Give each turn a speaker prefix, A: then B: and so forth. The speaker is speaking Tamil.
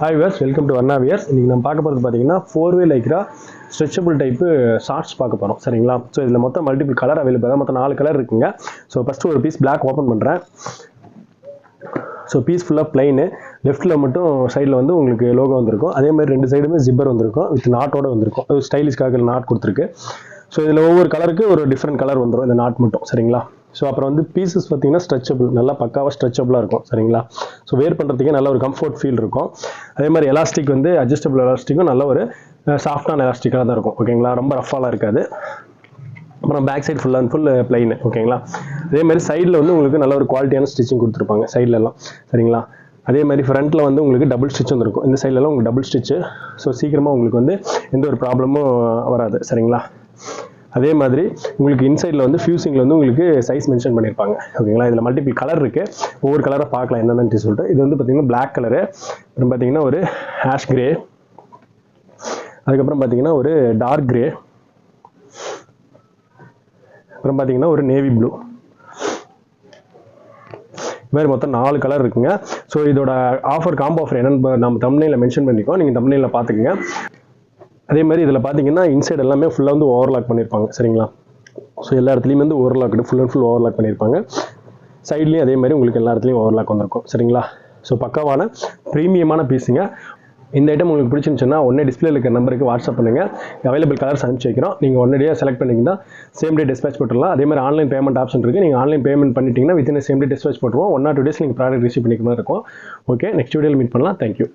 A: Hi viewers, welcome to Varna Wears. இன்னைக்கு நம்ம பார்க்க போகிறது பார்த்தீங்கன்னா 4-way Lycra stretchable type shorts பார்க்க போகிறோம் சரிங்களா. ஸோ இதில் மொத்தம் மல்டிபிள் கலர் அவைலபிள் தான், மொத்தம் 4 கலர் இருக்குங்க. ஸோ ஃபஸ்ட்டு ஒரு பீஸ் பிளாக் ஓப்பன் பண்ணுறேன். ஸோ பீஸ் ஃபுல்லாக பிளைனு, லெஃப்ட்டில் மட்டும் சைடில் வந்து உங்களுக்கு லோகோ வந்திருக்கும். அதே மாதிரி 2 சைடுமே ஜிப்பர் வந்திருக்கும், வித் நாட்டோடு வந்திருக்கும். ஸ்டைலிஷ்காக நாட் கொடுத்துருக்கு. ஸோ இதில் ஒவ்வொரு கலருக்கு ஒரு டிஃப்ரெண்ட் கலர் வந்துடும் இந்த நாட் மட்டும் சரிங்களா. ஸோ அப்புறம் வந்து பீசஸ் பார்த்தீங்கன்னா ஸ்ட்ரெச்சபிள், நல்லா பக்காவாக ஸ்ட்ரெச்சபிளாக இருக்கும் சரிங்களா. ஸோ வேர் பண்ணுறதுக்கே நல்ல ஒரு கம்ஃபர்ட் ஃபீல் இருக்கும். அதே மாதிரி எலாஸ்டிக் வந்து அட்ஜஸ்டபிள் எலாஸ்டிக்கும் நல்ல ஒரு சாஃப்டான எலாஸ்டிக்காக தான் இருக்கும் ஓகேங்களா, ரொம்ப ரஃபாலாம் இருக்காது. அப்புறம் back side full and full plain ஓகேங்களா. அதே மாதிரி சைடில் வந்து உங்களுக்கு நல்ல ஒரு குவாலிட்டியான ஸ்டிச்சிங் கொடுத்துருப்பாங்க சைட்லலாம் சரிங்களா. அதே மாதிரி ஃப்ரண்ட்டில் வந்து உங்களுக்கு டபுள் ஸ்டிச் வந்துருக்கும், இந்த சைட்லலாம் உங்களுக்கு டபுள் ஸ்டிச்சு. ஸோ சீக்கிரமாக உங்களுக்கு வந்து எந்த ஒரு ப்ராப்ளமும் வராது சரிங்களா. அதே மாதிரி உங்களுக்கு இன்சைடில் வந்து ஃபியூசிங்கில் வந்து உங்களுக்கு சைஸ் மென்ஷன் பண்ணியிருப்பாங்க ஓகேங்களா. இதில் மல்டிபிள் கலர் இருக்குது, ஒவ்வொரு கலரை பார்க்கலாம் என்னென்னு சொல்லிட்டு. இது வந்து பார்த்திங்கன்னா பிளாக் கலரு, அப்புறம் பார்த்திங்கன்னா ஒரு ஹேஷ் கிரே, அதுக்கப்புறம் பார்த்திங்கன்னா ஒரு டார்க் கிரே, அப்புறம் பார்த்திங்கன்னா ஒரு நேவி ப்ளூ. இது மாதிரி மொத்தம் 4 கலர் இருக்குங்க. ஸோ இதோட ஆஃபர் காம்போ ஆஃபர் என்னென்னு நம்ம தம்ப்நெயிலில் மென்ஷன் பண்ணியிருக்கோம், நீங்கள் தம்ப்நெயிலில் பார்த்துக்குங்க. அதே மாதிரி இதில் பார்த்தீங்கன்னா இன்சைட் எல்லாமே ஃபுல்லாக வந்து ஓவர்லாக் பண்ணியிருப்பாங்க சரிங்களா. ஸோ எல்லா இடத்துலையும் வந்து overlock, full and full overlock பண்ணியிருப்பாங்க. சைட்லேயும் அதே மாதிரி உங்களுக்கு எல்லா இடத்துலையும் ஓவர்லாக் வந்திருக்கும் சரிங்களா. ஸோ பக்காவான ப்ரீமியமான பீஸுங்க. இந்த ஐட்டம் உங்களுக்கு பிடிச்சிருந்துச்சுன்னா உடனே டிஸ்பிளேல இருக்க நம்பருக்கு வாட்ஸ்அப் பண்ணுங்கள், அவைலபிள் கலர்ஸ் அனுப்பிச்சி வைக்கிறோம். நீங்கள் உடனடியாக செலக்ட் பண்ணிங்கன்னா சேம் டே டிஸ்பேச் போட்டுடலாம். அதே மாதிரி ஆன்லைன் பேமெண்ட் ஆப்ஷன் இருக்குது, நீங்கள் ஆன்லைன் பேமெண்ட் பண்ணிட்டீங்கன்னா வித்தின் சேம் டே டிஸ்பேச் போட்டுருவோம். 1 or 2 days நீங்கள் ப்ராடக்ட் ரிசீவ் பண்ணிக்க மாதிரி இருக்கும். ஓகே, நெக்ஸ்ட் வீடியோவில் மீட் பண்ணலாம். தேங்க்யூ.